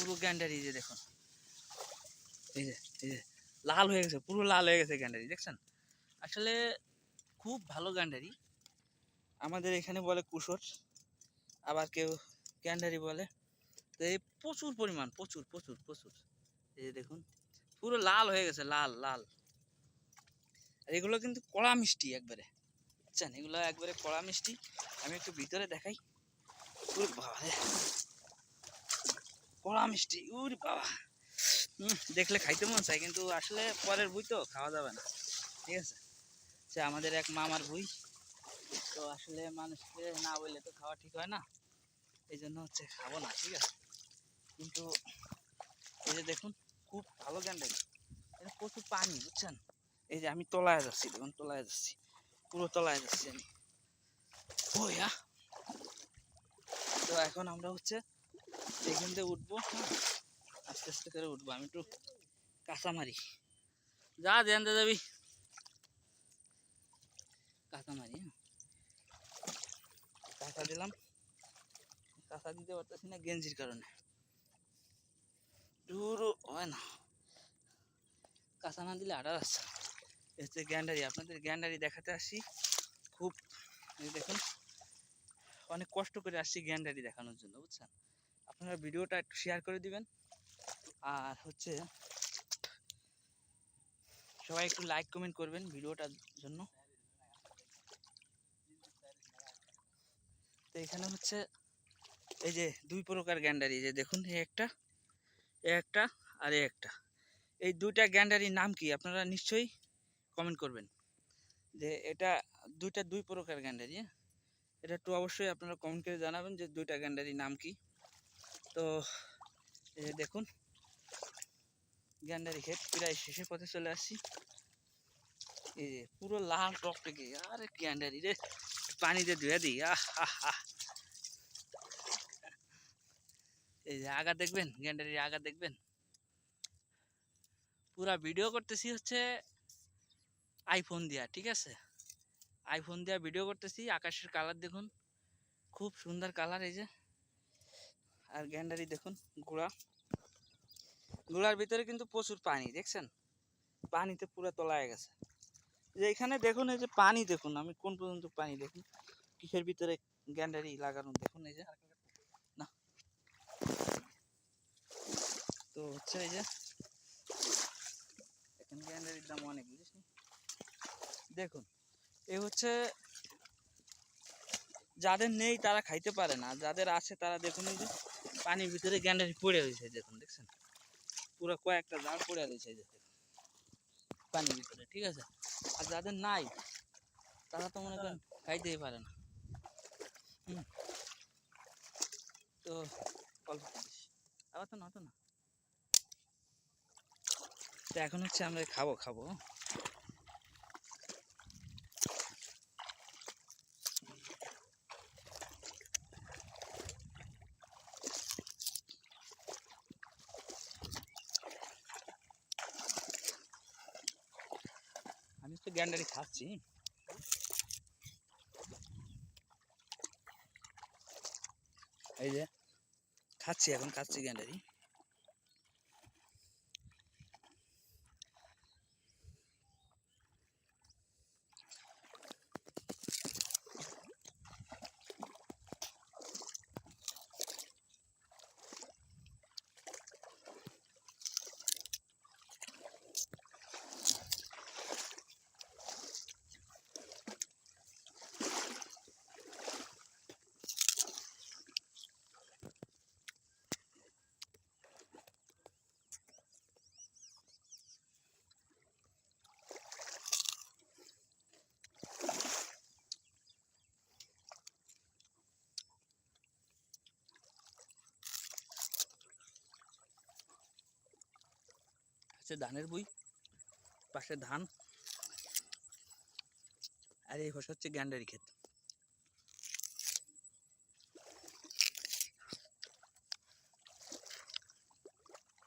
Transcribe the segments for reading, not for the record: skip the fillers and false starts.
পুরো গ্যান্ডারি যে দেখুন, এই যে এই যে লাল হয়ে গেছে, পুরো লাল হয়ে গেছে গ্যান্ডারি, দেখছেন? আসলে খুব ভালো গ্যান্ডারি। আমাদের এখানে বলে কুশর, আবার কেউ গ্যান্ডারি বলে। তো এই প্রচুর পরিমাণ, প্রচুর প্রচুর প্রচুর, এই যে দেখুন পুরো লাল হয়ে গেছে, লাল লাল। আর এগুলো কিন্তু কড়া মিষ্টি একবারে, বুঝছেন? এগুলো একবারে কড়া মিষ্টি। আমি একটু ভিতরে দেখাই। উরে বাবা রে, কড়া মিষ্টি, উরে বাবা। দেখলে খাইতে মন চাই, কিন্তু আসলে পরের বই তো খাওয়া যাবে না, ঠিক আছে? সে আমাদের এক মামার বই, তো আসলে মানুষকে না বললে তো খাওয়া ঠিক হয় না, এই জন্য হচ্ছে খাবো না, ঠিক আছে? কিন্তু এই যে দেখুন খুব ভালো গ্যান্ডারি, এটা প্রচুর পানি, বুঝছেন? এই যে আমি তলায় যাচ্ছি, দেখুন তলায় যাচ্ছি, পুরো তলায় যাচ্ছি আমি। ওইয়া, তো এখন আমরা হচ্ছে এখান থেকে উঠবো, হ্যাঁ আস্তে আস্তে করে উঠবো। আমি একটু কাঁচা মারি, যা জানতে যাবি কাঁচা মারি, হ্যাঁ কাঁচা দিলাম, কাঁচা দিতে পারতেছি না গেঞ্জির কারণে, দূরও হয় না, কাঁচা না দিলে আড়া আসছে। হচ্ছে গ্যান্ডারি, আপনাদের গ্যান্ডারি দেখাতে আসছি। খুব দেখুন অনেক কষ্ট করে আসছি গ্যান্ডারি দেখানোর জন্য, বুঝছেন? আপনারা ভিডিওটা একটু শেয়ার করে দিবেন, আর হচ্ছে সবাই একটু লাইক কমেন্ট করবেন ভিডিওটার জন্য। তো এখানে হচ্ছে এই যে দুই প্রকার গ্যান্ডারি, যে দেখুন এই একটা, এ একটা, আর এ একটা। এই দুইটা গ্যান্ডারির নাম কি আপনারা নিশ্চয়ই কমেন্ট করবেন, যে এটা দুইটা দুই প্রকার গ্যান্ডারি, হ্যাঁ এটা একটু অবশ্যই আপনারা কমেন্ট করে জানাবেন যে দুইটা গ্যান্ডারির নাম কি। তো এই যে দেখুন গ্যান্ডারি ক্ষেত প্রায় শেষের পথে চলে আসছি। এই যে পুরো লাল টকটকে, আরে গ্যান্ডারি রে, পানিতে ধুয়ে দিই, আহ আহ। এই যে আগা দেখবেন, গ্যান্ডারির আগা দেখবেন। পুরা ভিডিও করতেছি হচ্ছে আইফোন দিয়া, ঠিক আছে? আইফোন দিয়া ভিডিও করতেছি। আকাশের কালার দেখুন, খুব সুন্দর কালার, এই যে। আর গ্যান্ডারি দেখুন, গোড়ার ভিতরে কিন্তু প্রচুর পানি, দেখছেন? পানিতে পুরো তলায় গেছে। যে এখানে দেখুন, এই যে পানি দেখুন, আমি কোন পর্যন্ত পানি দেখুন, কিসের ভিতরে গ্যান্ডারি লাগানো দেখুন, এই যে না। তো হচ্ছে এই যে এখন গ্যান্ডারির দাম অনেক, বুঝিস নি? দেখুন এই হচ্ছে যাদের নেই তারা খাইতে পারে না, যাদের আছে তারা দেখুন এই যে পানির ভিতরে গ্যান্ডারি পড়ে রয়েছে, দেখুন দেখছেন পুরো কয়েকটা জাল পড়ে রয়েছে এই যে পানির ভিতরে, ঠিক আছে? আর যাদের নাই তারা তো মনে করেন খাইতেই পারে না। তো অল্প আবার তো নতো না। তো এখন হচ্ছে আমরা খাবো খাবো। আমি তো গ্যান্ডারি খাচ্ছি, এই যে খাচ্ছি, এখন খাচ্ছি গ্যান্ডারি। হচ্ছে ধানের বই, পাশে ধান, আর এই হচ্ছে গ্যান্ডারি ক্ষেত।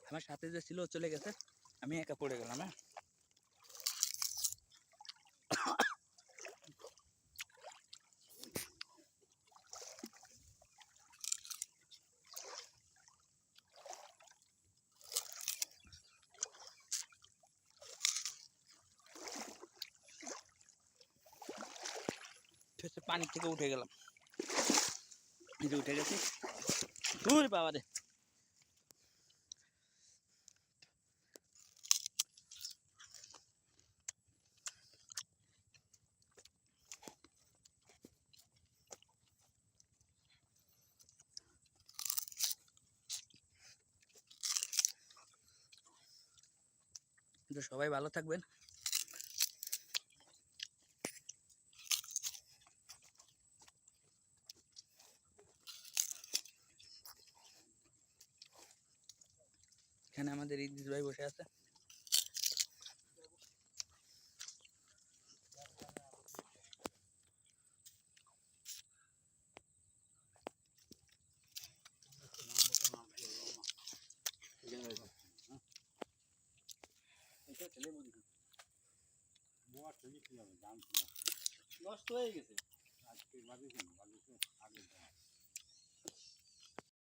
আমার সাথে যে ছিল চলে গেছে, আমি একা পড়ে গেলাম, হ্যাঁ। পানি থেকে উঠে গেলাম, এই যে উঠে গেছি। দূর বাবা রে, তো সবাই ভালো থাকবেন। এখানে আমাদের ইদ্রিস ভাই বসে আছে। নষ্ট হয়ে গেছে।